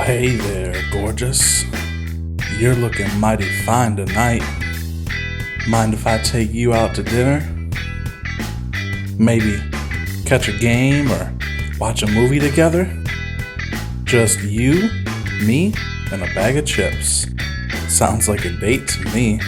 Hey there, gorgeous. You're looking mighty fine tonight. Mind if I take you out to dinner? Maybe catch a game or watch a movie together? Just you, me, and a bag of chips. Sounds like a date to me.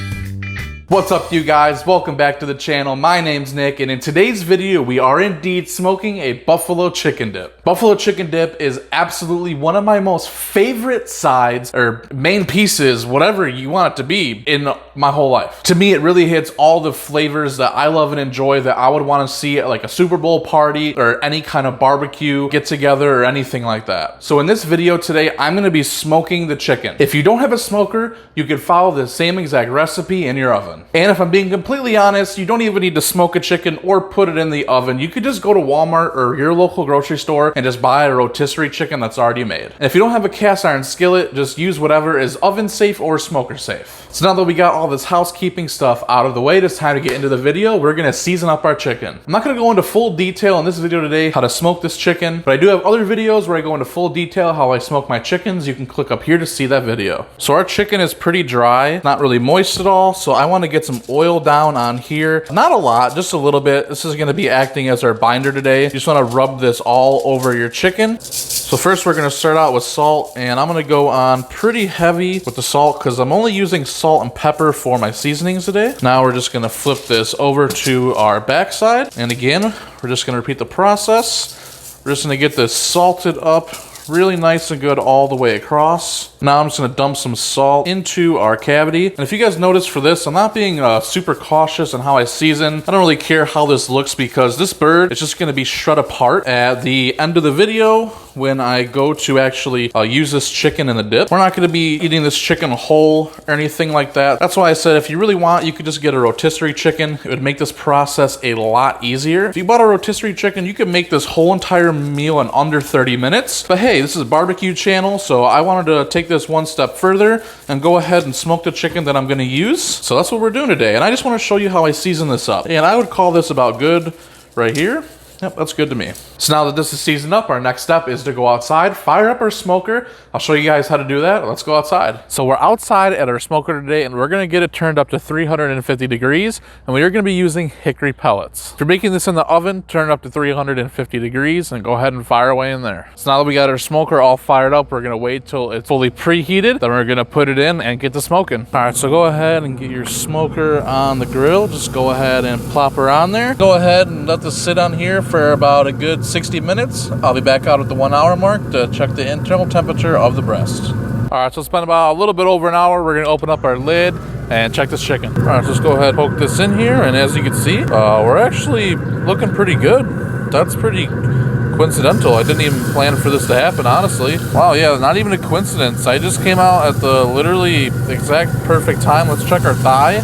What's up, you guys? Welcome back to the channel. My name's Nick, and in today's video, we are indeed smoking a buffalo chicken dip. Buffalo chicken dip is absolutely one of my most favorite sides, or main pieces, whatever you want it to be, in my whole life. To me, it really hits all the flavors that I love and enjoy that I would want to see at like a Super Bowl party or any kind of barbecue get together or anything like that. So in this video today, I'm going to be smoking the chicken. If you don't have a smoker, you can follow the same exact recipe in your oven. And if I'm being completely honest, you don't even need to smoke a chicken or put it in the oven. You could just go to Walmart or your local grocery store and just buy a rotisserie chicken that's already made. And if you don't have a cast iron skillet, just use whatever is oven safe or smoker safe. So now that we got all this housekeeping stuff out of the way, it's time to get into the video. We're gonna season up our chicken. I'm not gonna go into full detail in this video today how to smoke this chicken, but I do have other videos where I go into full detail how I smoke my chickens. You can click up here to see that video. So our chicken is pretty dry, not really moist at all, so I wanna get some oil down on here. Not a lot, just a little bit. This is gonna be acting as our binder today. You just wanna rub this all over your chicken. So first we're gonna start out with salt, and I'm gonna go on pretty heavy with the salt because I'm only using salt and pepper for my seasonings today. Now we're just gonna flip this over to our backside. And again, we're just gonna repeat the process. We're just gonna get this salted up really nice and good all the way across. Now I'm just gonna dump some salt into our cavity. And if you guys notice for this, I'm not being super cautious on how I season. I don't really care how this looks because this bird is just gonna be shred apart at the end of the video when I go to actually use this chicken in the dip. We're not gonna be eating this chicken whole or anything like that. That's why I said if you really want, you could just get a rotisserie chicken. It would make this process a lot easier. If you bought a rotisserie chicken, you could make this whole entire meal in under 30 minutes. But hey, this is a barbecue channel, so I wanted to take this one step further and go ahead and smoke the chicken that I'm gonna use. So that's what we're doing today. And I just wanna show you how I season this up. And I would call this about good right here. Yep, that's good to me. So now that this is seasoned up, our next step is to go outside, fire up our smoker. I'll show you guys how to do that. Let's go outside. So we're outside at our smoker today, and we're gonna get it turned up to 350 degrees, and we are gonna be using hickory pellets. If you're making this in the oven, turn it up to 350 degrees and go ahead and fire away in there. So now that we got our smoker all fired up, we're gonna wait till it's fully preheated, then we're gonna put it in and get to smoking. All right, so go ahead and get your smoker on the grill. Just go ahead and plop her on there. Go ahead and let this sit on here for about a good 60 minutes. I'll be back out at the 1 hour mark to check the internal temperature of the breast. All right, so it's been about a little bit over an hour. We're gonna open up our lid and check this chicken. All right, so let's go ahead and poke this in here. And as you can see, we're actually looking pretty good. That's pretty coincidental. I didn't even plan for this to happen, honestly. Wow, yeah, not even a coincidence. I just came out at the literally exact perfect time. Let's check our thigh.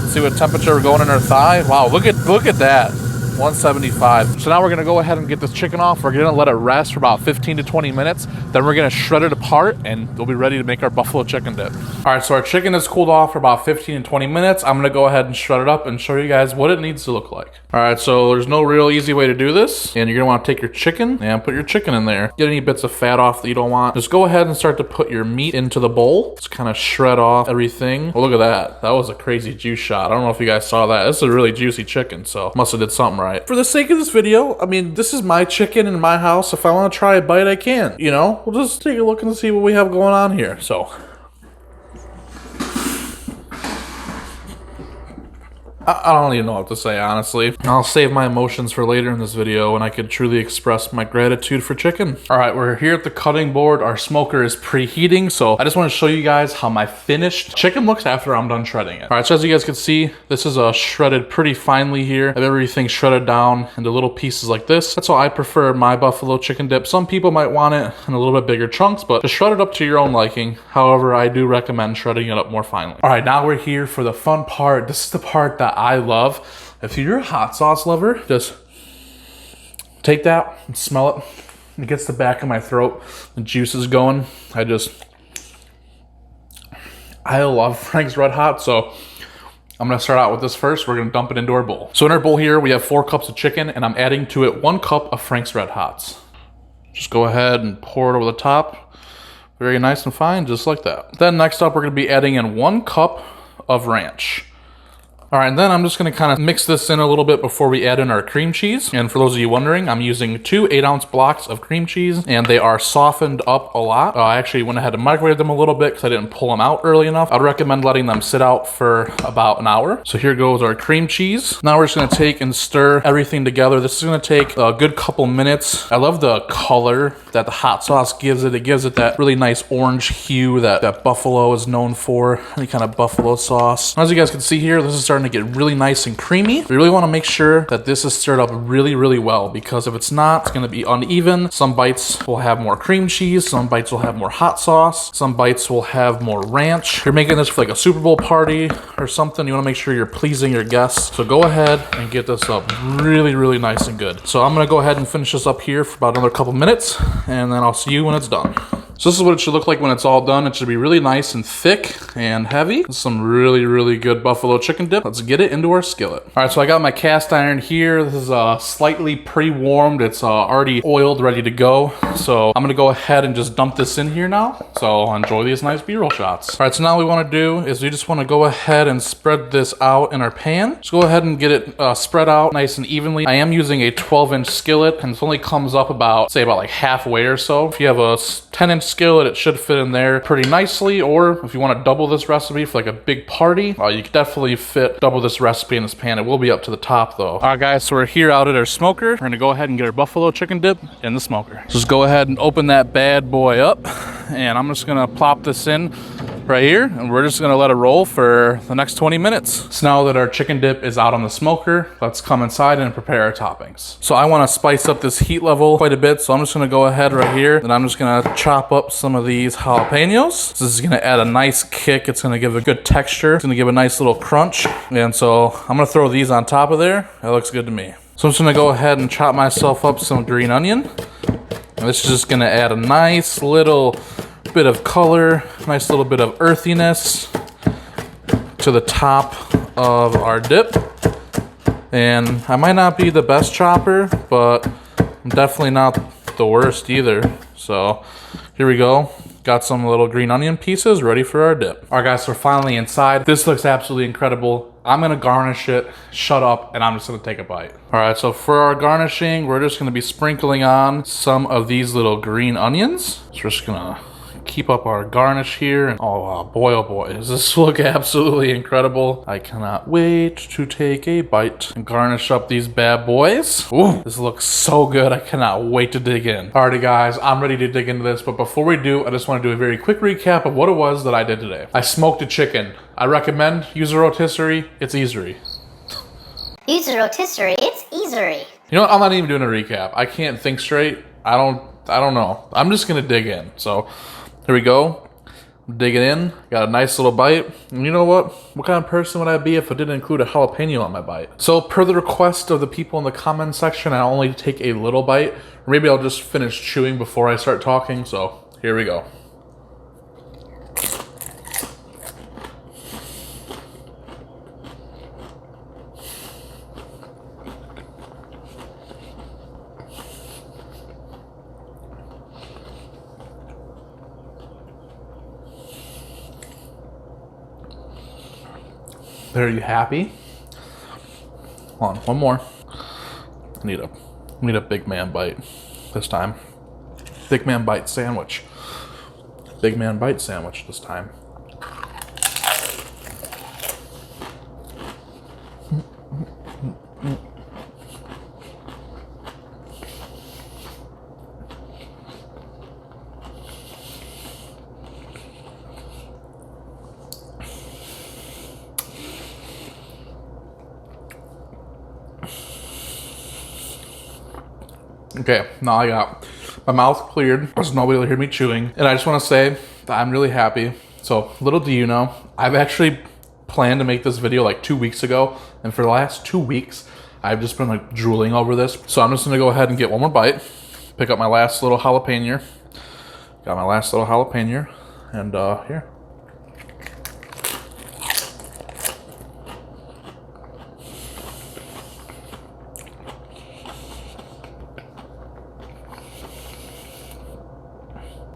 See what temperature we're going in our thigh. Wow, look at that. 175. So now we're gonna go ahead and get this chicken off. We're gonna let it rest for about 15 to 20 minutes. Then we're gonna shred it apart and we'll be ready to make our buffalo chicken dip. All right, so our chicken is cooled off for about 15 to 20 minutes. I'm gonna go ahead and shred it up and show you guys what it needs to look like. All right, so there's no real easy way to do this. And you're gonna wanna take your chicken and put your chicken in there. Get any bits of fat off that you don't want. Just go ahead and start to put your meat into the bowl. Just kind of shred off everything. Oh, look at that. That was a crazy juice shot. I don't know if you guys saw that. This is a really juicy chicken, so must have did something right. For the sake of this video, I mean, this is my chicken in my house. If I want to try a bite, I can. You know, we'll just take a look and see what we have going on here. So I don't even know what to say, honestly. I'll save my emotions for later in this video when I could truly express my gratitude for chicken. All right, we're here at the cutting board. Our smoker is preheating, so I just want to show you guys how my finished chicken looks after I'm done shredding it. All right, so as you guys can see, this is shredded pretty finely here. I have everything shredded down into little pieces like this. That's how I prefer my buffalo chicken dip. Some people might want it in a little bit bigger chunks, but just shred it up to your own liking. However, I do recommend shredding it up more finely. All right, now we're here for the fun part. This is the part that I love. If you're a hot sauce lover, just take that and smell it. It gets the back of my throat. The juice is going. I love Frank's Red Hot, so I'm gonna start out with this first. We're gonna dump it into our bowl. So in our bowl here, we have 4 cups of chicken, and I'm adding to it 1 cup of Frank's Red Hots. Just go ahead and pour it over the top. Very nice and fine, just like that. Then next up, we're gonna be adding in 1 cup of ranch. All right, and then I'm just gonna kind of mix this in a little bit before we add in our cream cheese. And for those of you wondering, I'm using 2 8-ounce blocks of cream cheese, and they are softened up a lot. I actually went ahead and microwaved them a little bit because I didn't pull them out early enough. I'd recommend letting them sit out for about an hour. So here goes our cream cheese. Now we're just gonna take and stir everything together. This is gonna take a good couple minutes. I love the color that the hot sauce gives it. It gives it that really nice orange hue that buffalo is known for, any kind of buffalo sauce. As you guys can see here, this is starting to get really nice and creamy. We really want to make sure that this is stirred up really, really well, because if it's not, it's going to be uneven. Some bites will have more cream cheese, some bites will have more hot sauce, some bites will have more ranch. If you're making this for like a Super Bowl party or something, you want to make sure you're pleasing your guests. So go ahead and get this up really, really nice and good. So I'm going to go ahead and finish this up here for about another couple minutes, and then I'll see you when it's done. So this is what it should look like when it's all done. It should be really nice and thick and heavy. This is some really, really good buffalo chicken dip. Let's get it into our skillet. All right, so I got my cast iron here. This is slightly pre-warmed. It's already oiled, ready to go. So I'm gonna go ahead and just dump this in here now. So enjoy these nice B-roll shots. All right, so now what we wanna do is we just wanna go ahead and spread this out in our pan. Just go ahead and get it spread out nice and evenly. I am using a 12-inch skillet, and it only comes up about, say about like halfway or so. If you have a 10-inch skillet, it should fit in there pretty nicely. Or if you want to double this recipe for like a big party, you can definitely fit double this recipe in this pan. It will be up to the top though. All right guys, so we're here out at our smoker. We're gonna go ahead and get our buffalo chicken dip in the smoker. Just go ahead and open that bad boy up, and I'm just gonna plop this in right here, and we're just gonna let it roll for the next 20 minutes. So now that our chicken dip is out on the smoker, let's come inside and prepare our toppings. So I wanna spice up this heat level quite a bit, so I'm just gonna go ahead right here, and I'm just gonna chop up some of these jalapenos. This is gonna add a nice kick. It's gonna give a good texture. It's gonna give a nice little crunch. And so I'm gonna throw these on top of there. That looks good to me. So I'm just gonna go ahead and chop myself up some green onion. And this is just gonna add a nice little bit of color, nice little bit of earthiness to the top of our dip. And I might not be the best chopper, but I'm definitely not the worst either. So here we go. Got some little green onion pieces ready for our dip. All right guys, so we're finally inside. This looks absolutely incredible. I'm gonna garnish it, shut up, and I'm just gonna take a bite. All right, so for our garnishing, we're just gonna be sprinkling on some of these little green onions. So we're just gonna keep up our garnish here. And oh boy, does this look absolutely incredible. I cannot wait to take a bite and garnish up these bad boys. Ooh, this looks so good. I cannot wait to dig in. Alrighty guys, I'm ready to dig into this, but before we do, I just want to do a very quick recap of what it was that I did today. I smoked a chicken. I recommend use a rotisserie. It's easy. Use a rotisserie. It's easy. You know what? I'm not even doing a recap. I can't think straight. I don't know. I'm just gonna dig in. So here we go. Digging in. Got a nice little bite. And you know what? What kind of person would I be if I didn't include a jalapeno on my bite? So per the request of the people in the comment section, I'll only take a little bite. Or maybe I'll just finish chewing before I start talking. So here we go. Are you happy? Hold on, one more. I need a big man bite this time. Big man bite sandwich. Big man bite sandwich this time. Okay, now I got my mouth cleared. There's nobody to hear me chewing. And I just want to say that I'm really happy. So little do you know, I've actually planned to make this video like 2 weeks ago. And for the last 2 weeks, I've just been like drooling over this. So I'm just going to go ahead and get one more bite. Pick up my last little jalapeno. Got my last little jalapeno. And here.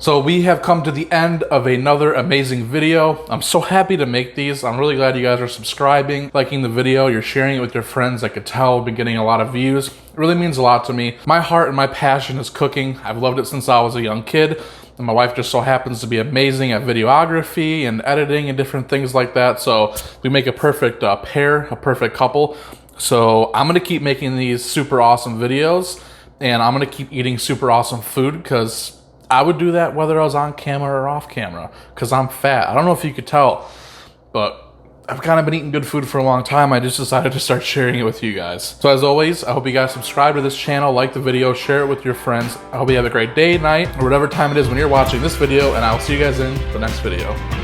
So we have come to the end of another amazing video. I'm so happy to make these. I'm really glad you guys are subscribing, liking the video, you're sharing it with your friends. I could tell we've been getting a lot of views. It really means a lot to me. My heart and my passion is cooking. I've loved it since I was a young kid. And my wife just so happens to be amazing at videography and editing and different things like that. So we make a perfect pair, a perfect couple. So I'm gonna keep making these super awesome videos, and I'm gonna keep eating super awesome food, because I would do that whether I was on camera or off camera, because I'm fat. I don't know if you could tell, but I've kind of been eating good food for a long time. I just decided to start sharing it with you guys. So as always, I hope you guys subscribe to this channel, like the video, share it with your friends. I hope you have a great day, night, or whatever time it is when you're watching this video, and I'll see you guys in the next video.